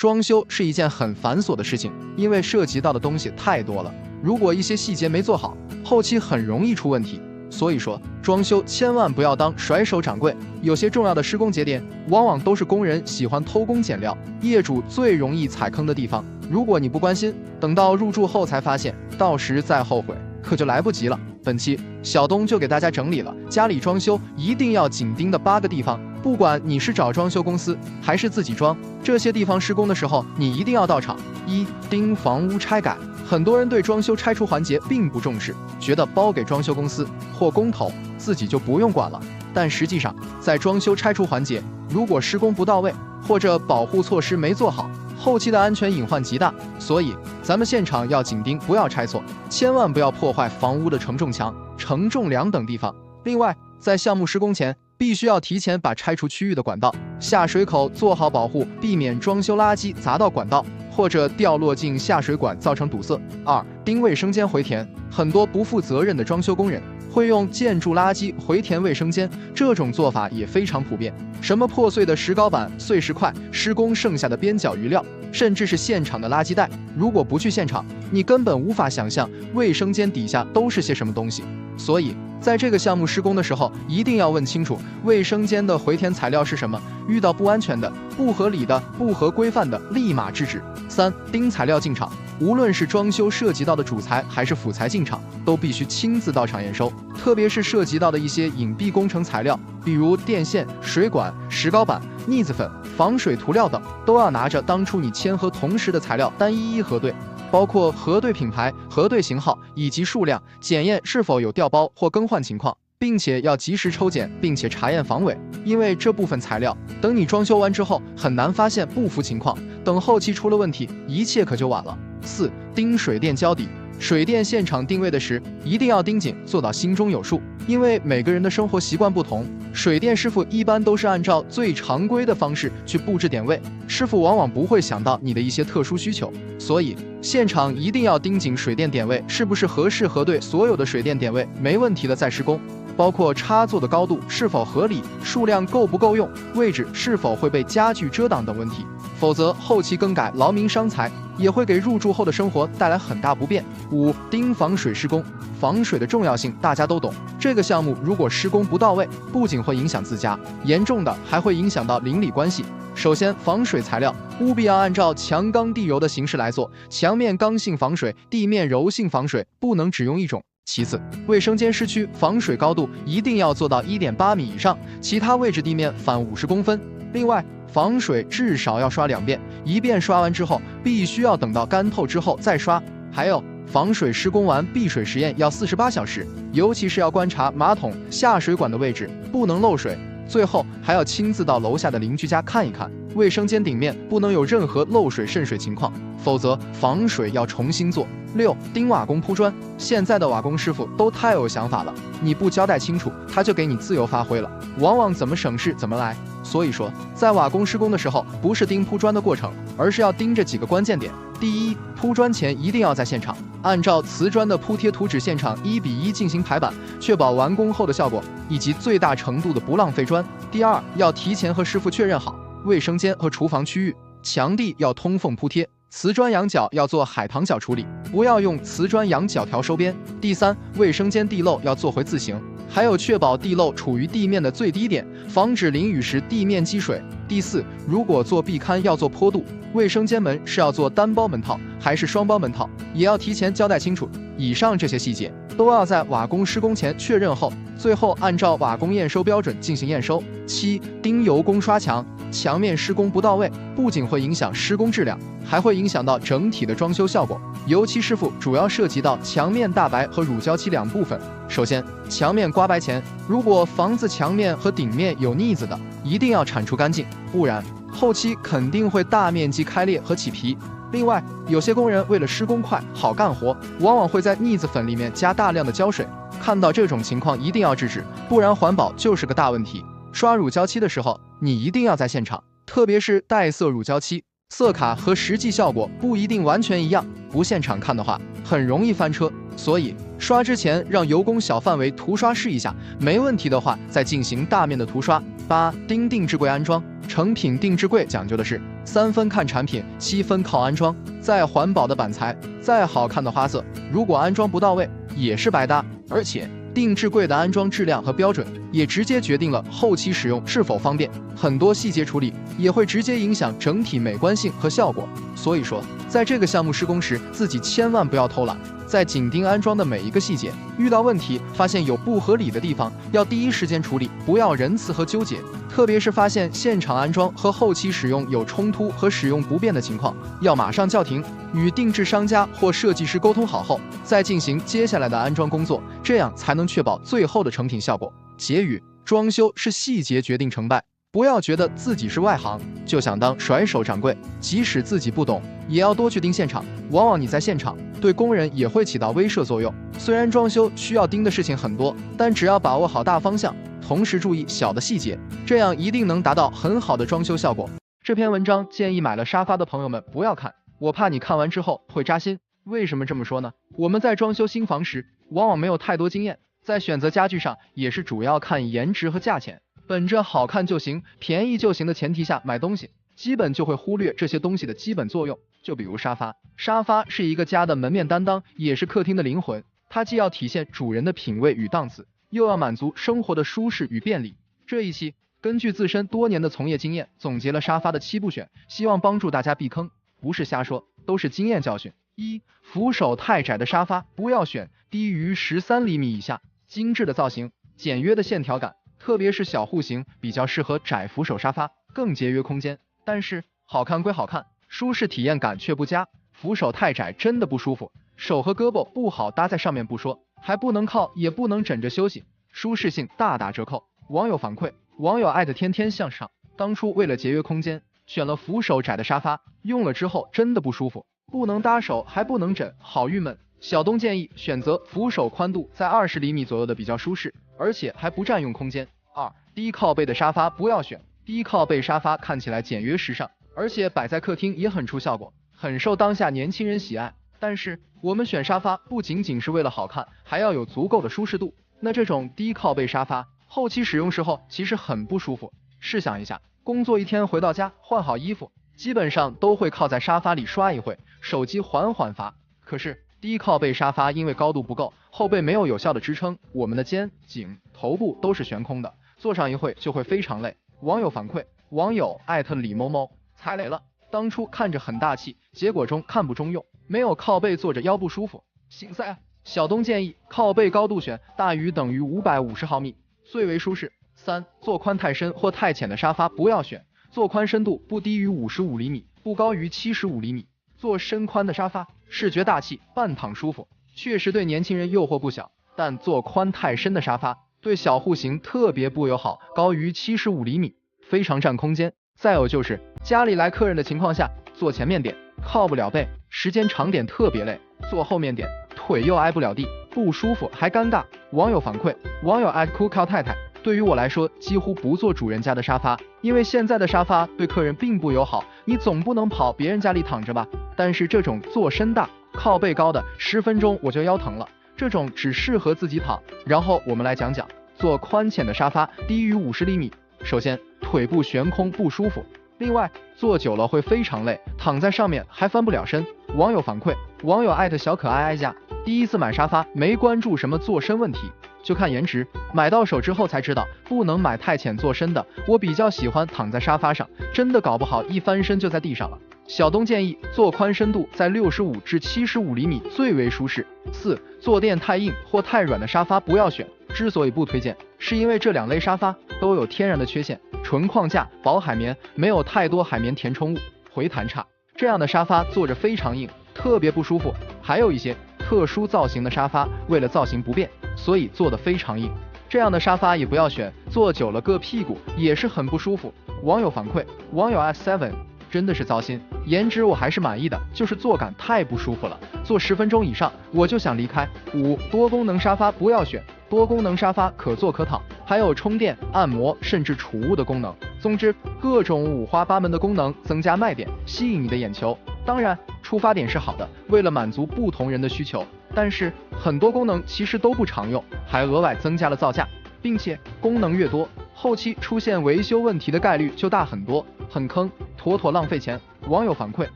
装修是一件很繁琐的事情，因为涉及到的东西太多了，如果一些细节没做好，后期很容易出问题。所以说，装修千万不要当甩手掌柜。有些重要的施工节点，往往都是工人喜欢偷工减料，业主最容易踩坑的地方。如果你不关心，等到入住后才发现，到时再后悔，可就来不及了。本期小东就给大家整理了家里装修一定要紧盯的8个地方，不管你是找装修公司还是自己装，这些地方施工的时候你一定要到场。1. 盯房屋拆改。很多人对装修拆除环节并不重视，觉得包给装修公司或工头，自己就不用管了。但实际上，在装修拆除环节，如果施工不到位，或者保护措施没做好，后期的安全隐患极大。所以，咱们现场要紧盯，不要拆错，千万不要破坏房屋的承重墙、承重梁等地方。另外，在项目施工前，必须要提前把拆除区域的管道、下水口做好保护，避免装修垃圾砸到管道，或者掉落进下水管造成堵塞。2. 盯卫生间回填。很多不负责任的装修工人会用建筑垃圾回填卫生间，这种做法也非常普遍。什么破碎的石膏板、碎石块、施工剩下的边角余料，甚至是现场的垃圾袋，如果不去现场，你根本无法想象卫生间底下都是些什么东西。所以，在这个项目施工的时候，一定要问清楚卫生间的回填材料是什么，遇到不安全的、不合理的、不合规范的，立马制止。3. 盯材料进场。无论是装修涉及到的主材还是辅材进场，都必须亲自到场验收，特别是涉及到的一些隐蔽工程材料，比如电线、水管、石膏板、腻子粉、防水涂料等，都要拿着当初你签合同时的材料单一一核对，包括核对品牌、核对型号以及数量，检验是否有调包或更换情况，并且要及时抽检，并且查验防伪，因为这部分材料等你装修完之后很难发现不符情况，等后期出了问题，一切可就晚了。4. 盯水电交底。水电现场定位的时，一定要盯紧，做到心中有数。因为每个人的生活习惯不同，水电师傅一般都是按照最常规的方式去布置点位，师傅往往不会想到你的一些特殊需求，所以现场一定要盯紧水电点位是不是合适，核对所有的水电点位没问题的再施工，包括插座的高度是否合理，数量够不够用，位置是否会被家具遮挡等问题，否则后期更改劳民伤财，也会给入住后的生活带来很大不便。5. 盯防水施工。防水的重要性大家都懂，这个项目如果施工不到位，不仅会影响自家，严重的还会影响到邻里关系。首先，防水材料务必要按照强刚地柔的形式来做，墙面刚性防水，地面柔性防水，不能只用一种。其次，卫生间湿区防水高度一定要做到 1.8 米以上，其他位置地面反50公分。另外，防水至少要刷2遍，一遍刷完之后，必须要等到干透之后再刷。还有，防水施工完闭水实验要48小时，尤其是要观察马桶、下水管的位置，不能漏水。最后还要亲自到楼下的邻居家看一看，卫生间顶面不能有任何漏水渗水情况，否则防水要重新做。6. 盯瓦工铺砖。现在的瓦工师傅都太有想法了，你不交代清楚，他就给你自由发挥了，往往怎么省事怎么来。所以说，在瓦工施工的时候，不是盯铺砖的过程，而是要盯着几个关键点。第一，铺砖前一定要在现场按照瓷砖的铺贴图纸现场1:1进行排版，确保完工后的效果以及最大程度的不浪费砖。第二，要提前和师傅确认好卫生间和厨房区域墙地要通风铺贴，瓷砖仰角要做海棠角处理，不要用瓷砖仰角条收边。第三，卫生间地漏要做回字形，还有确保地漏处于地面的最低点，防止淋雨时地面积水。第四，如果做壁龛要做坡度，卫生间门是要做单包门套还是双包门套，也要提前交代清楚。以上这些细节都要在瓦工施工前确认后，最后按照瓦工验收标准进行验收。7. 盯油工刷墙。墙面施工不到位，不仅会影响施工质量，还会影响到整体的装修效果。油漆师傅主要涉及到墙面大白和乳胶漆两部分。首先，墙面刮白前，如果房子墙面和顶面有腻子的，一定要铲除干净，不然后期肯定会大面积开裂和起皮。另外，有些工人为了施工快好干活，往往会在腻子粉里面加大量的胶水，看到这种情况一定要制止，不然环保就是个大问题。刷乳胶漆的时候，你一定要在现场，特别是带色乳胶漆，色卡和实际效果不一定完全一样，不现场看的话，很容易翻车。所以刷之前让油工小范围涂刷试一下，没问题的话再进行大面的涂刷。8. 盯定制柜安装。成品定制柜讲究的是3分看产品，7分靠安装。再环保的板材，再好看的花色，如果安装不到位，也是白搭。而且定制柜的安装质量和标准，也直接决定了后期使用是否方便。很多细节处理也会直接影响整体美观性和效果。所以说，在这个项目施工时，自己千万不要偷懒，在紧盯安装的每一个细节。遇到问题，发现有不合理的地方，要第一时间处理，不要仁慈和纠结。特别是发现现场安装和后期使用有冲突和使用不便的情况，要马上叫停，与定制商家或设计师沟通好后，再进行接下来的安装工作，这样才能确保最后的成品效果。结语：装修是细节决定成败，不要觉得自己是外行就想当甩手掌柜，即使自己不懂，也要多去盯现场。往往你在现场，对工人也会起到威慑作用。虽然装修需要盯的事情很多，但只要把握好大方向，同时注意小的细节，这样一定能达到很好的装修效果。这篇文章建议买了沙发的朋友们不要看，我怕你看完之后会扎心。为什么这么说呢？我们在装修新房时，往往没有太多经验，在选择家具上也是主要看颜值和价钱，本着好看就行、便宜就行的前提下买东西，基本就会忽略这些东西的基本作用。就比如沙发，沙发是一个家的门面担当，也是客厅的灵魂，它既要体现主人的品味与档次，又要满足生活的舒适与便利。这一期根据自身多年的从业经验，总结了沙发的7步选，希望帮助大家避坑，不是瞎说，都是经验教训。1. 扶手太窄的沙发不要选，低于13厘米以下。精致的造型，简约的线条感，特别是小户型比较适合窄扶手沙发，更节约空间。但是好看归好看，舒适体验感却不佳。扶手太窄真的不舒服，手和胳膊不好搭在上面不说，还不能靠也不能枕着休息，舒适性大打折扣。网友反馈，网友艾特天天向上，当初为了节约空间，选了扶手窄的沙发，用了之后真的不舒服，不能搭手还不能枕，好郁闷。小东建议选择扶手宽度在20厘米左右的比较舒适，而且还不占用空间。2. 低靠背的沙发不要选，低靠背沙发看起来简约时尚，而且摆在客厅也很出效果，很受当下年轻人喜爱。但是我们选沙发不仅仅是为了好看，还要有足够的舒适度。那这种低靠背沙发后期使用时候其实很不舒服。试想一下，工作一天回到家，换好衣服，基本上都会靠在沙发里刷一会，手机缓缓发。可是低靠背沙发因为高度不够，后背没有有效的支撑，我们的肩、颈、头部都是悬空的，坐上一会就会非常累。网友反馈，网友艾特李某某，踩雷了，当初看着很大气，结果中看不中用，没有靠背坐着腰不舒服，心塞啊。小东建议靠背高度选大于等于550毫米，最为舒适。3. 坐宽太深或太浅的沙发不要选，坐宽深度不低于55厘米，不高于75厘米。坐深宽的沙发，视觉大气，半躺舒服，确实对年轻人诱惑不小。但坐宽太深的沙发对小户型特别不友好，高于75厘米，非常占空间。再有就是家里来客人的情况下，坐前面点靠不了背，时间长点特别累，坐后面点腿又挨不了地，不舒服还尴尬。网友反馈，网友酷靠太太，对于我来说几乎不坐主人家的沙发，因为现在的沙发对客人并不友好，你总不能跑别人家里躺着吧。但是这种坐身大靠背高的10分钟我就腰疼了，这种只适合自己躺。然后我们来讲讲坐宽浅的沙发，低于50厘米。首先腿部悬空不舒服，另外坐久了会非常累，躺在上面还翻不了身。网友反馈，网友艾特小可爱哀家，第一次买沙发没关注什么坐身问题，就看颜值，买到手之后才知道不能买太浅坐身的，我比较喜欢躺在沙发上，真的搞不好一翻身就在地上了。小东建议坐宽深度在65至75厘米最为舒适。4. 坐垫太硬或太软的沙发不要选，之所以不推荐，是因为这2类沙发都有天然的缺陷，纯框架、薄海绵，没有太多海绵填充物，回弹差，这样的沙发坐着非常硬，特别不舒服。还有一些特殊造型的沙发，为了造型不便，所以做得非常硬，这样的沙发也不要选，坐久了硌屁股也是很不舒服。网友反馈，网友 S7真的是糟心，颜值我还是满意的，就是坐感太不舒服了，坐10分钟以上我就想离开。5. 多功能沙发不要选，多功能沙发可坐可躺，还有充电、按摩甚至储物的功能。总之，各种五花八门的功能增加卖点，吸引你的眼球。当然，出发点是好的，为了满足不同人的需求，但是很多功能其实都不常用，还额外增加了造价，并且功能越多，后期出现维修问题的概率就大很多，很坑，妥妥浪费钱。网友反馈，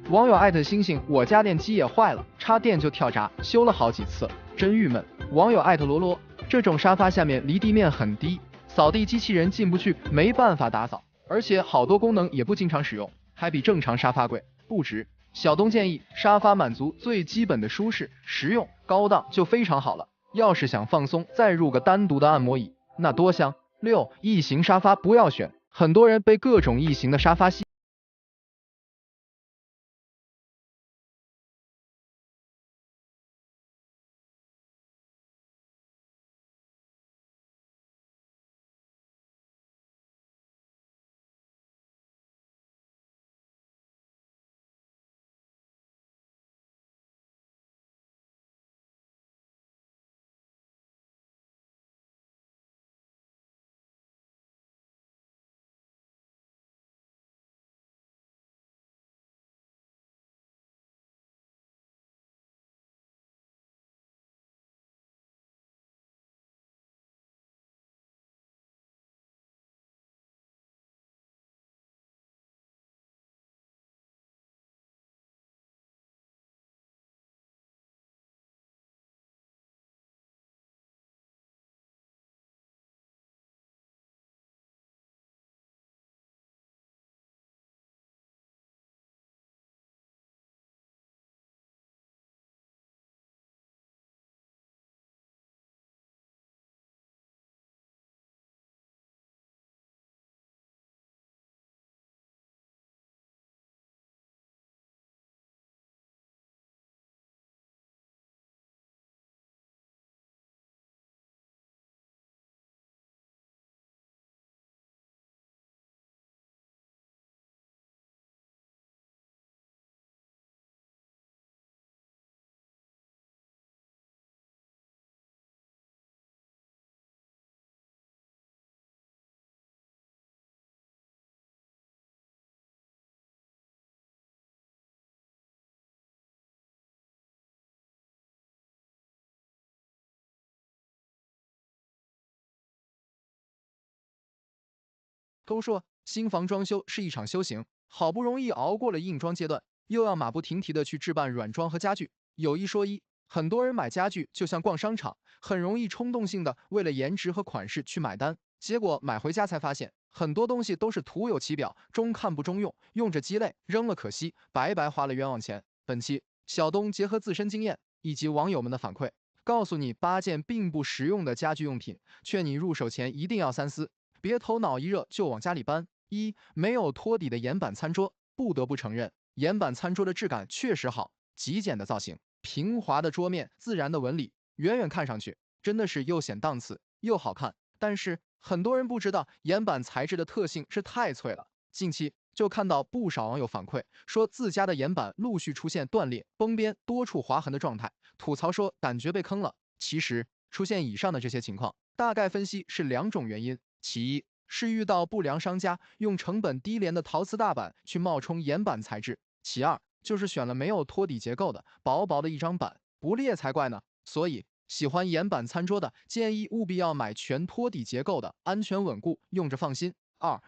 网友艾特星星，我家电机也坏了，插电就跳闸，修了好几次，真郁闷。网友艾特罗罗，这种沙发下面离地面很低，扫地机器人进不去，没办法打扫，而且好多功能也不经常使用，还比正常沙发贵，不值。小东建议，沙发满足最基本的舒适、实用、高档就非常好了。要是想放松，再入个单独的按摩椅，那多香。6. 异形沙发不要选，很多人被各种异形的沙发吸。都说新房装修是一场修行，好不容易熬过了硬装阶段，又要马不停蹄的去置办软装和家具。有一说一，很多人买家具就像逛商场，很容易冲动性的为了颜值和款式去买单，结果买回家才发现，很多东西都是徒有其表，中看不中用，用着鸡肋，扔了可惜，白白花了冤枉钱。本期小东结合自身经验以及网友们的反馈，告诉你8件并不实用的家居用品，劝你入手前一定要三思。别头脑一热就往家里搬。没有托底的岩板餐桌，不得不承认，岩板餐桌的质感确实好，极简的造型，平滑的桌面，自然的纹理，远远看上去真的是又显档次又好看。但是很多人不知道，岩板材质的特性是太脆了。近期就看到不少网友反馈说，自家的岩板陆续出现断裂、崩边、多处划痕的状态，吐槽说感觉被坑了。其实出现以上的这些情况，大概分析是2种原因。其一是遇到不良商家用成本低廉的陶瓷大板去冒充岩板材质，其二就是选了没有托底结构的薄薄的一张板，不裂才怪呢。所以喜欢岩板餐桌的建议务必要买全托底结构的，安全稳固，用着放心。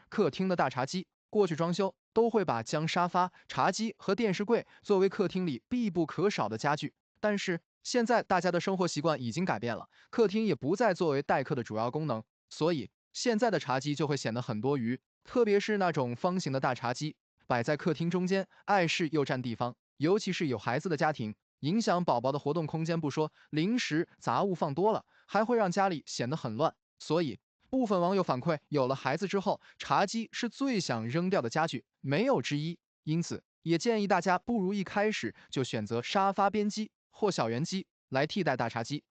客厅的大茶几，过去装修都会把将沙发、茶几和电视柜作为客厅里必不可少的家具，但是现在大家的生活习惯已经改变了，客厅也不再作为待客的主要功能，所以现在的茶几就会显得很多余，特别是那种方形的大茶几，摆在客厅中间，碍事又占地方，尤其是有孩子的家庭，影响宝宝的活动空间不说，零食杂物放多了，还会让家里显得很乱。所以部分网友反馈，有了孩子之后，茶几是最想扔掉的家具，没有之一。因此，也建议大家不如一开始就选择沙发边机或小圆机来替代大茶几。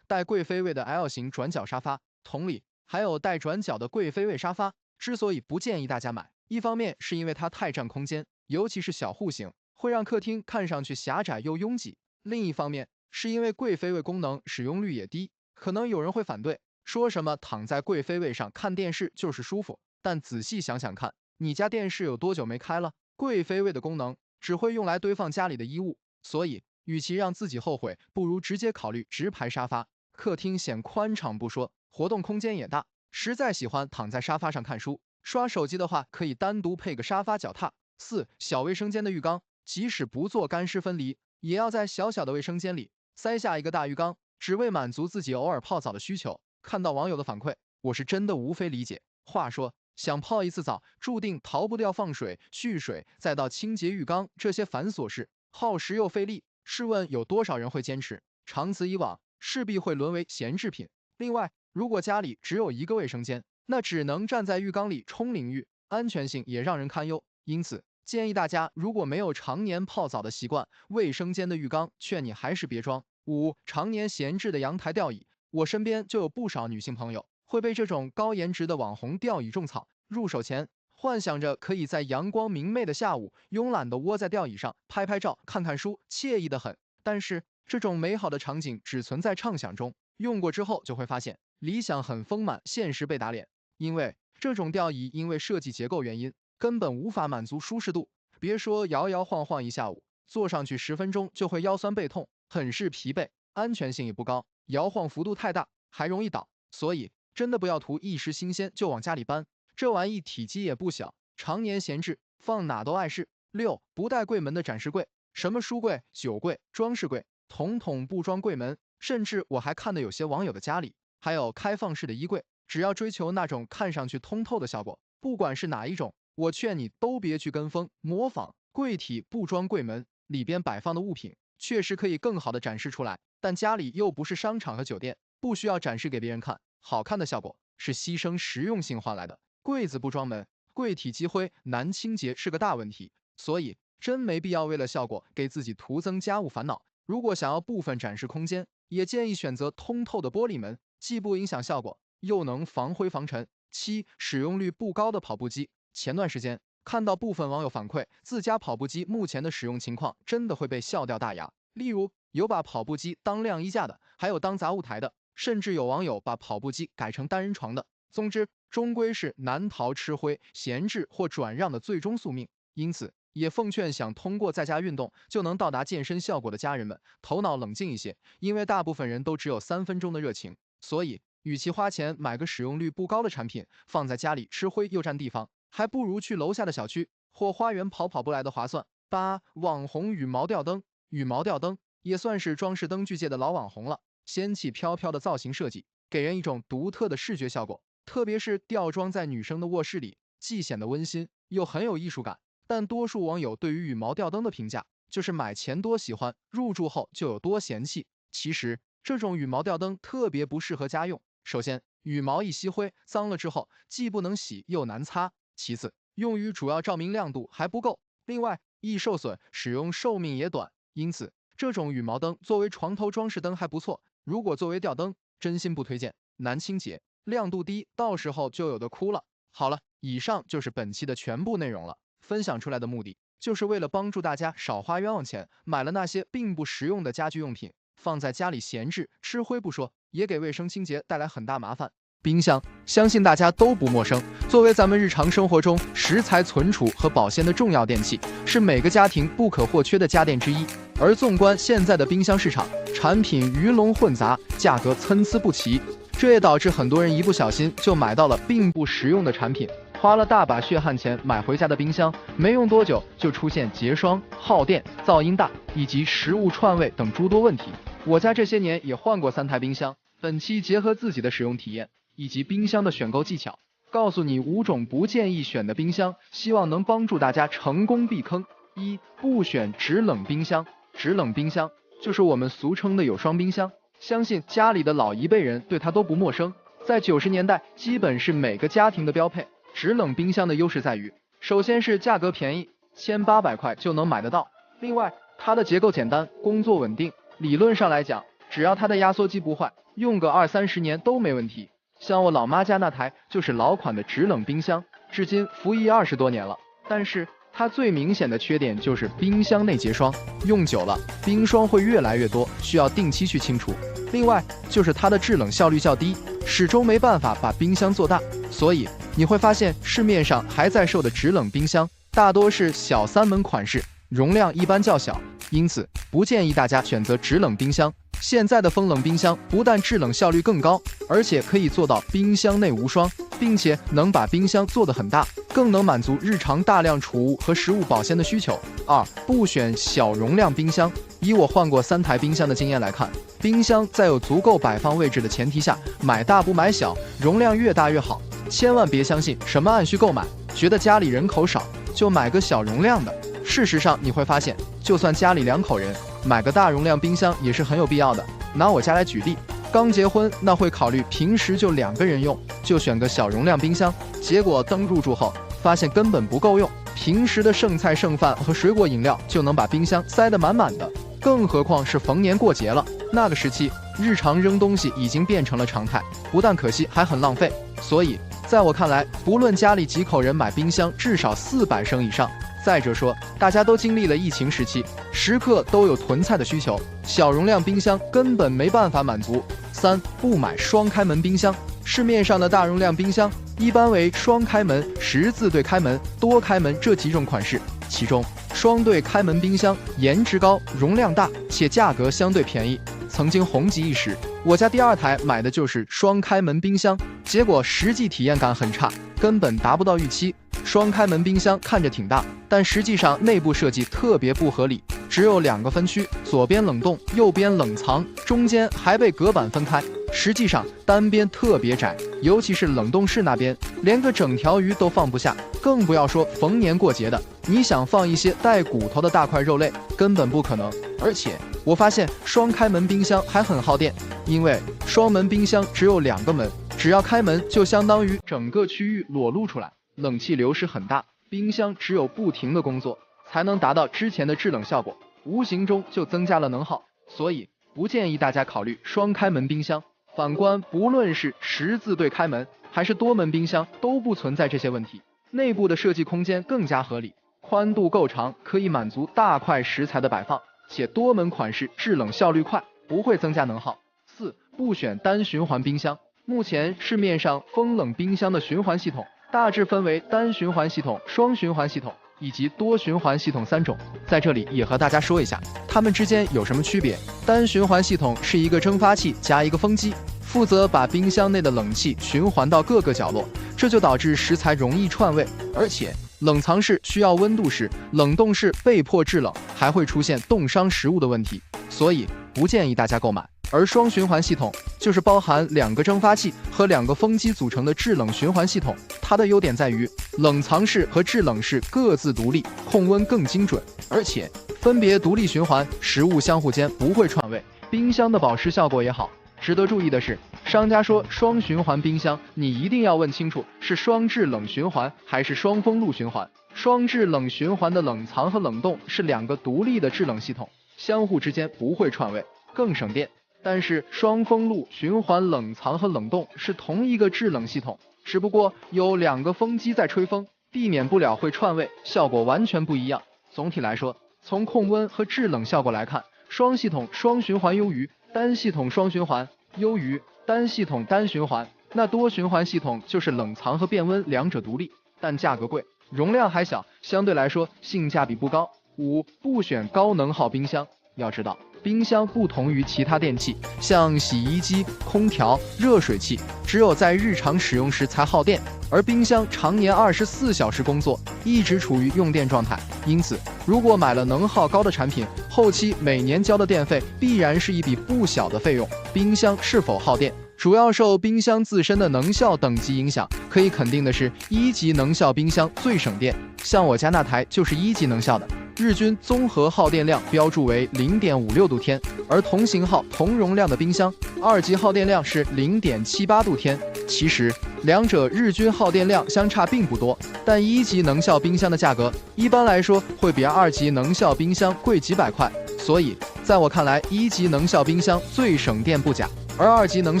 带贵妃位的 L 型转角沙发，同理，还有带转角的贵妃位沙发，之所以不建议大家买，一方面是因为它太占空间，尤其是小户型，会让客厅看上去狭窄又拥挤；另一方面是因为贵妃位功能使用率也低，可能有人会反对，说什么躺在贵妃位上看电视就是舒服。但仔细想想看，你家电视有多久没开了？贵妃位的功能只会用来堆放家里的衣物，所以与其让自己后悔，不如直接考虑直排沙发。客厅显宽敞不说，活动空间也大，实在喜欢躺在沙发上看书、刷手机的话，可以单独配个沙发脚踏。4. 小卫生间的浴缸，即使不做干湿分离，也要在小小的卫生间里塞下一个大浴缸，只为满足自己偶尔泡澡的需求。看到网友的反馈，我是真的无非理解。话说，想泡一次澡，注定逃不掉放水、蓄水，再到清洁浴缸这些繁琐事，耗时又费力。试问有多少人会坚持？长此以往，势必会沦为闲置品。另外，如果家里只有一个卫生间，那只能站在浴缸里冲淋浴，安全性也让人堪忧。因此，建议大家如果没有常年泡澡的习惯，卫生间的浴缸劝你还是别装。5. 常年闲置的阳台吊椅，我身边就有不少女性朋友会被这种高颜值的网红吊椅种草。入手前，幻想着可以在阳光明媚的下午，慵懒地窝在吊椅上拍拍照、看看书，惬意得很。但是，这种美好的场景只存在畅想中，用过之后就会发现，理想很丰满，现实被打脸。因为这种吊椅因为设计结构原因，根本无法满足舒适度。别说摇摇晃晃一下午，坐上去10分钟就会腰酸背痛，很是疲惫，安全性也不高，摇晃幅度太大，还容易倒。所以，真的不要图一时新鲜就往家里搬。这玩意体积也不小，常年闲置，放哪都碍事。6. 不带柜门的展示柜，什么书柜、酒柜、装饰柜，统统不装柜门。甚至我还看到有些网友的家里还有开放式的衣柜，只要追求那种看上去通透的效果，不管是哪一种，我劝你都别去跟风模仿。柜体不装柜门，里边摆放的物品确实可以更好的展示出来，但家里又不是商场和酒店，不需要展示给别人看。好看的效果是牺牲实用性换来的。柜子不装门，柜体积灰难清洁是个大问题，所以真没必要为了效果给自己徒增家务烦恼。如果想要部分展示空间，也建议选择通透的玻璃门，既不影响效果，又能防灰防尘。7. 使用率不高的跑步机，前段时间看到部分网友反馈，自家跑步机目前的使用情况真的会被笑掉大牙。例如，有把跑步机当晾衣架的，还有当杂物台的，甚至有网友把跑步机改成单人床的。总之，终归是难逃吃灰、闲置或转让的最终宿命。因此，也奉劝想通过在家运动就能到达健身效果的家人们，头脑冷静一些，因为大部分人都只有3分钟的热情，所以与其花钱买个使用率不高的产品放在家里吃灰又占地方，还不如去楼下的小区或花园跑步来的划算。8. 网红羽毛吊灯，羽毛吊灯也算是装饰灯具界的老网红了，仙气飘飘的造型设计，给人一种独特的视觉效果，特别是吊装在女生的卧室里，既显得温馨又很有艺术感。但多数网友对于羽毛吊灯的评价就是买前多喜欢，入住后就有多嫌弃。其实这种羽毛吊灯特别不适合家用。首先，羽毛一吸灰，脏了之后既不能洗又难擦；其次，用于主要照明亮度还不够；另外，易受损，使用寿命也短。因此，这种羽毛灯作为床头装饰灯还不错，如果作为吊灯，真心不推荐，难清洁，亮度低，到时候就有的哭了。好了，以上就是本期的全部内容了。分享出来的目的就是为了帮助大家少花冤枉钱，买了那些并不实用的家居用品，放在家里闲置，吃灰不说，也给卫生清洁带来很大麻烦。冰箱，相信大家都不陌生，作为咱们日常生活中食材存储和保鲜的重要电器，是每个家庭不可或缺的家电之一。而纵观现在的冰箱市场，产品鱼龙混杂，价格参差不齐，这也导致很多人一不小心就买到了并不实用的产品，花了大把血汗钱买回家的冰箱，没用多久就出现结霜、耗电、噪音大以及食物串味等诸多问题。我家这些年也换过3台冰箱，本期结合自己的使用体验以及冰箱的选购技巧，告诉你5种不建议选的冰箱，希望能帮助大家成功避坑。1. 不选制冷冰箱。制冷冰箱就是我们俗称的有霜冰箱，相信家里的老一辈人对它都不陌生，在90年代基本是每个家庭的标配。制冷冰箱的优势在于，首先是价格便宜，1800块就能买得到。另外，它的结构简单，工作稳定，理论上来讲，只要它的压缩机不坏，用个20-30年都没问题。像我老妈家那台就是老款的制冷冰箱，至今服役20多年了。但是它最明显的缺点就是冰箱内结霜，用久了冰霜会越来越多，需要定期去清除。另外就是它的制冷效率较低，始终没办法把冰箱做大，所以你会发现市面上还在售的制冷冰箱大多是小3门款式，容量一般较小，因此不建议大家选择制冷冰箱。现在的风冷冰箱不但制冷效率更高，而且可以做到冰箱内无霜，并且能把冰箱做得很大，更能满足日常大量储物和食物保鲜的需求。2. 不选小容量冰箱。以我换过3台冰箱的经验来看，冰箱在有足够摆放位置的前提下，买大不买小，容量越大越好。千万别相信什么按需购买，觉得家里人口少就买个小容量的。事实上你会发现，就算家里2口人，买个大容量冰箱也是很有必要的。拿我家来举例，刚结婚那会考虑平时就2个人用，就选个小容量冰箱，结果等入住后发现根本不够用，平时的剩菜剩饭和水果饮料就能把冰箱塞得满满的，更何况是逢年过节了。那个时期日常扔东西已经变成了常态，不但可惜还很浪费。所以在我看来，不论家里几口人，买冰箱至少400升以上。再者说，大家都经历了疫情时期，时刻都有囤菜的需求，小容量冰箱根本没办法满足。3. 不买双开门冰箱。市面上的大容量冰箱一般为双开门、十字对开门、多开门这几种款式，其中双对开门冰箱颜值高、容量大，且价格相对便宜，曾经红极一时。我家第2台买的就是双开门冰箱，结果实际体验感很差，根本达不到预期。双开门冰箱看着挺大，但实际上内部设计特别不合理，只有2个分区，左边冷冻，右边冷藏，中间还被隔板分开。实际上单边特别窄，尤其是冷冻室那边，连个整条鱼都放不下，更不要说逢年过节的，你想放一些带骨头的大块肉类，根本不可能。而且我发现双开门冰箱还很耗电，因为双门冰箱只有2个门，只要开门就相当于整个区域裸露出来，冷气流失很大，冰箱只有不停的工作才能达到之前的制冷效果，无形中就增加了能耗，所以不建议大家考虑双开门冰箱。反观不论是十字对开门还是多门冰箱，都不存在这些问题，内部的设计空间更加合理，宽度够长，可以满足大块食材的摆放，且多门款式制冷效率快，不会增加能耗。4. 不选单循环冰箱。目前市面上风冷冰箱的循环系统大致分为单循环系统、双循环系统以及多循环系统3种，在这里也和大家说一下它们之间有什么区别。单循环系统是一个蒸发器加一个风机，负责把冰箱内的冷气循环到各个角落，这就导致食材容易串味，而且冷藏室需要温度时，冷冻室被迫制冷，还会出现冻伤食物的问题，所以不建议大家购买。而双循环系统就是包含2个蒸发器和2个风机组成的制冷循环系统，它的优点在于冷藏室和制冷室各自独立，控温更精准，而且分别独立循环，食物相互间不会串味，冰箱的保湿效果也好。值得注意的是，商家说双循环冰箱，你一定要问清楚是双制冷循环还是双风露循环。双制冷循环的冷藏和冷冻是2个独立的制冷系统，相互之间不会串味，更省电。但是双风露循环冷藏和冷冻是同一个制冷系统，只不过有2个风机在吹风，避免不了会串味，效果完全不一样。总体来说，从控温和制冷效果来看，双系统双循环优于单系统双循环，优于单系统单循环。那多循环系统就是冷藏和变温2者独立，但价格贵，容量还小，相对来说性价比不高。5. 不选高能耗冰箱。要知道，冰箱不同于其他电器，像洗衣机、空调、热水器，只有在日常使用时才耗电，而冰箱常年24小时工作，一直处于用电状态。因此，如果买了能耗高的产品，后期每年交的电费必然是一笔不小的费用。冰箱是否耗电，主要受冰箱自身的能效等级影响。可以肯定的是，1级能效冰箱最省电，像我家那台就是1级能效的，日均综合耗电量标注为 0.56 度天，而同型号同容量的冰箱2级耗电量是 0.78 度天。其实2者日均耗电量相差并不多，但1级能效冰箱的价格一般来说会比2级能效冰箱贵几百块，所以在我看来，1级能效冰箱最省电不假，而2级能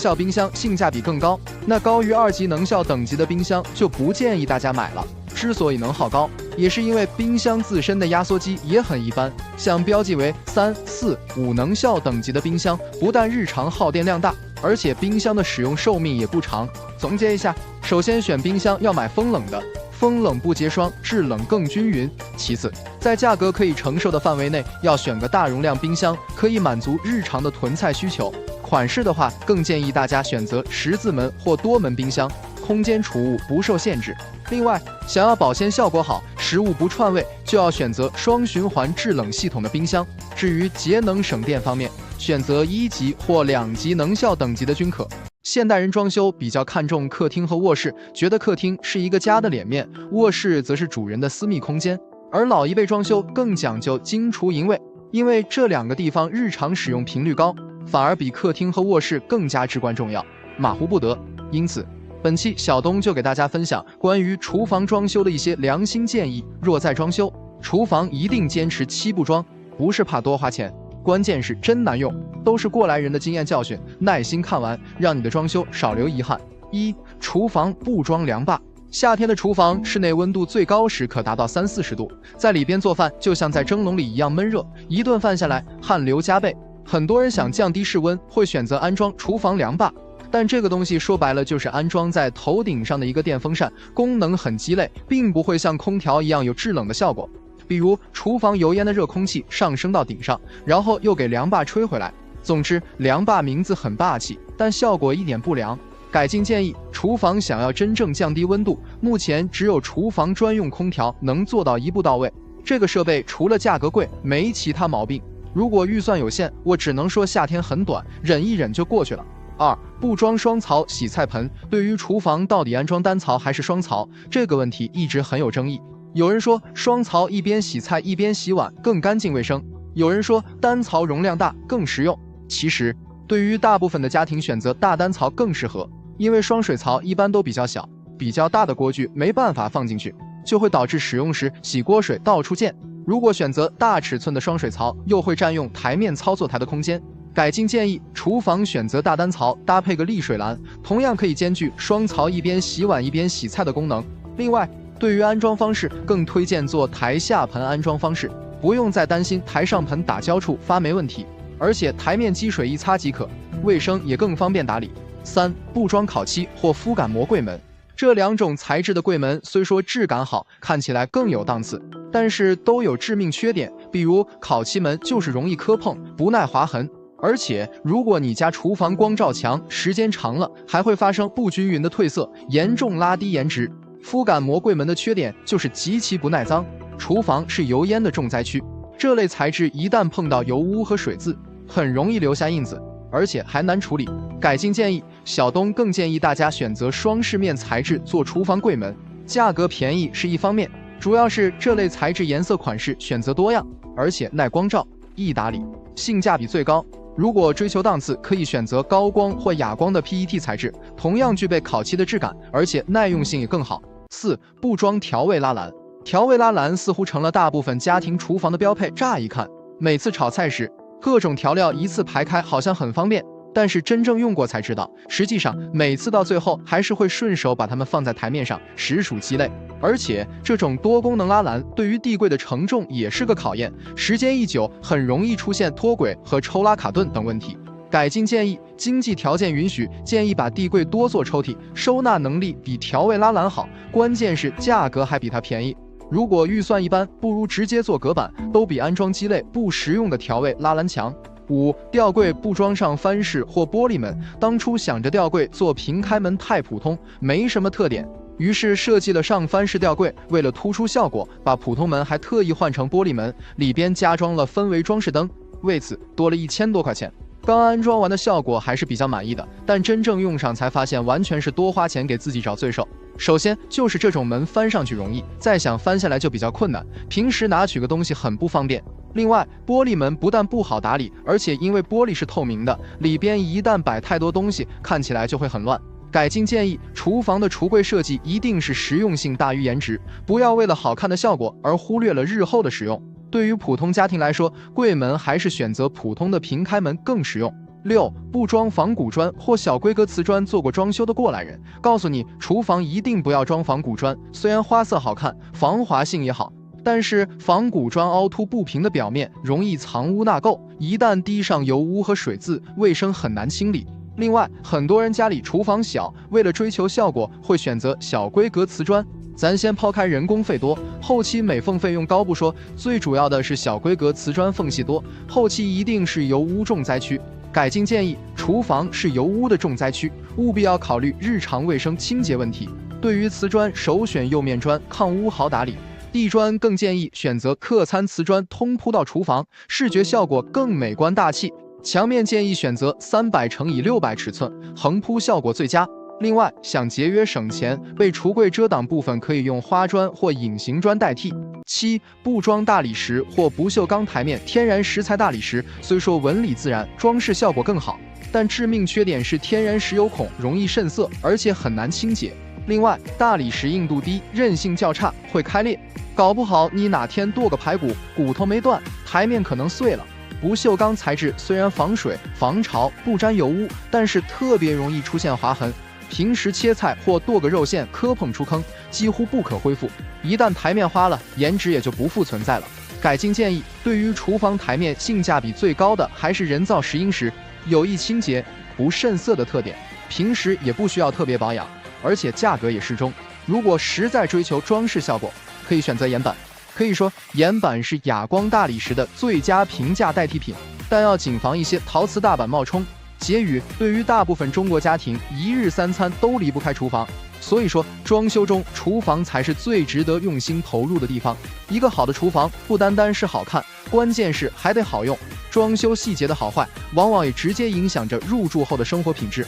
效冰箱性价比更高，那高于2级能效等级的冰箱就不建议大家买了。之所以能耗高，也是因为冰箱自身的压缩机也很一般，像标记为3、4、5能效等级的冰箱，不但日常耗电量大，而且冰箱的使用寿命也不长。总结一下，首先选冰箱要买风冷的，风冷不结霜，制冷更均匀。其次，在价格可以承受的范围内，要选个大容量冰箱，可以满足日常的囤菜需求。款式的话，更建议大家选择十字门或多门冰箱，空间储物不受限制。另外，想要保鲜效果好，食物不串味，就要选择双循环制冷系统的冰箱。至于节能省电方面，选择1级或2级能效等级的均可。现代人装修比较看重客厅和卧室，觉得客厅是一个家的脸面，卧室则是主人的私密空间。而老一辈装修更讲究精厨营卫，因为这两个地方日常使用频率高，反而比客厅和卧室更加至关重要，马虎不得。因此，本期小东就给大家分享关于厨房装修的一些良心建议。若在装修，厨房一定坚持7不装，不是怕多花钱，关键是真难用，都是过来人的经验教训，耐心看完，让你的装修少留遗憾。1. 厨房不装凉霸。夏天的厨房室内温度最高时可达到30-40度，在里边做饭就像在蒸笼里一样闷热，一顿饭下来汗流浃背。很多人想降低室温，会选择安装厨房凉霸，但这个东西说白了就是安装在头顶上的一个电风扇，功能很鸡肋，并不会像空调一样有制冷的效果。比如厨房油烟的热空气上升到顶上，然后又给凉霸吹回来。总之，凉霸名字很霸气，但效果一点不良。改进建议：厨房想要真正降低温度，目前只有厨房专用空调能做到一步到位。这个设备除了价格贵，没其他毛病。如果预算有限，我只能说夏天很短，忍一忍就过去了。2. 不装双槽洗菜盆。对于厨房到底安装单槽还是双槽这个问题一直很有争议。有人说双槽一边洗菜一边洗碗更干净卫生，有人说单槽容量大更实用。其实对于大部分的家庭选择大单槽更适合，因为双水槽一般都比较小，比较大的锅具没办法放进去，就会导致使用时洗锅水到处溅。如果选择大尺寸的双水槽，又会占用台面操作台的空间。改进建议：厨房选择大单槽，搭配个沥水篮，同样可以兼具双槽一边洗碗一边洗菜的功能。另外，对于安装方式，更推荐做台下盆安装方式，不用再担心台上盆打交处发霉问题，而且台面积水一擦即可，卫生也更方便打理。3. 不装烤漆或肤感膜柜门。这两种材质的柜门虽说质感好，看起来更有档次，但是都有致命缺点，比如烤漆门就是容易磕碰，不耐划痕，而且如果你家厨房光照强，时间长了还会发生不均匀的褪色，严重拉低颜值。肤感膜柜门的缺点就是极其不耐脏，厨房是油烟的重灾区，这类材质一旦碰到油污和水渍，很容易留下印子，而且还难处理。改进建议：小东更建议大家选择双饰面材质做厨房柜门，价格便宜是一方面，主要是这类材质颜色款式选择多样，而且耐光照、易打理，性价比最高。如果追求档次，可以选择高光或哑光的 PET 材质，同样具备烤漆的质感，而且耐用性也更好。4. 不装调味拉篮。调味拉篮似乎成了大部分家庭厨房的标配，乍一看，每次炒菜时各种调料一次排开，好像很方便，但是真正用过才知道，实际上每次到最后还是会顺手把它们放在台面上，实属鸡肋。而且这种多功能拉篮对于地柜的承重也是个考验，时间一久很容易出现脱轨和抽拉卡顿等问题。改进建议：经济条件允许，建议把地柜多做抽屉，收纳能力比调味拉篮好，关键是价格还比它便宜。如果预算一般，不如直接做隔板，都比安装鸡肋不实用的调味拉篮强。5. 吊柜不装上翻式或玻璃门。当初想着吊柜做平开门太普通，没什么特点，于是设计了上翻式吊柜，为了突出效果，把普通门还特意换成玻璃门，里边加装了氛围装饰灯，为此多了1000多块钱。刚安装完的效果还是比较满意的，但真正用上才发现完全是多花钱给自己找罪受。首先就是这种门翻上去容易，再想翻下来就比较困难，平时拿取个东西很不方便。另外，玻璃门不但不好打理，而且因为玻璃是透明的，里边一旦摆太多东西，看起来就会很乱。改进建议：厨房的橱柜设计一定是实用性大于颜值，不要为了好看的效果而忽略了日后的使用。对于普通家庭来说，柜门还是选择普通的平开门更实用。6. 不装仿古砖或小规格瓷砖。做过装修的过来人告诉你，厨房一定不要装仿古砖，虽然花色好看，防滑性也好，但是仿古砖凹凸不平的表面容易藏污纳垢，一旦滴上油污和水渍，卫生很难清理。另外，很多人家里厨房小，为了追求效果，会选择小规格瓷砖，咱先抛开人工费多，后期美缝费用高不说，最主要的是小规格瓷砖缝隙多，后期一定是油污重灾区。改进建议：厨房是油污的重灾区，务必要考虑日常卫生清洁问题。对于瓷砖，首选釉面砖，抗污好打理。地砖更建议选择客餐瓷砖，通铺到厨房，视觉效果更美观大气。墙面建议选择300×600尺寸，横铺效果最佳。另外，想节约省钱，被橱柜遮挡部分可以用花砖或隐形砖代替。7. 不装大理石或不锈钢台面，天然石材大理石虽说纹理自然，装饰效果更好，但致命缺点是天然石有孔，容易渗色，而且很难清洁。另外，大理石硬度低，韧性较差，会开裂，搞不好你哪天剁个排骨，骨头没断，台面可能碎了。不锈钢材质虽然防水、防潮、不沾油污，但是特别容易出现划痕。平时切菜或剁个肉馅磕碰出坑，几乎不可恢复。一旦台面花了，颜值也就不复存在了。改进建议：对于厨房台面，性价比最高的还是人造石英石，有益清洁、不渗色的特点，平时也不需要特别保养，而且价格也适中。如果实在追求装饰效果，可以选择岩板。可以说，岩板是哑光大理石的最佳平价代替品，但要谨防一些陶瓷大板冒充。结语：对于大部分中国家庭，一日三餐都离不开厨房，所以说装修中厨房才是最值得用心投入的地方。一个好的厨房不单单是好看，关键是还得好用。装修细节的好坏，往往也直接影响着入住后的生活品质。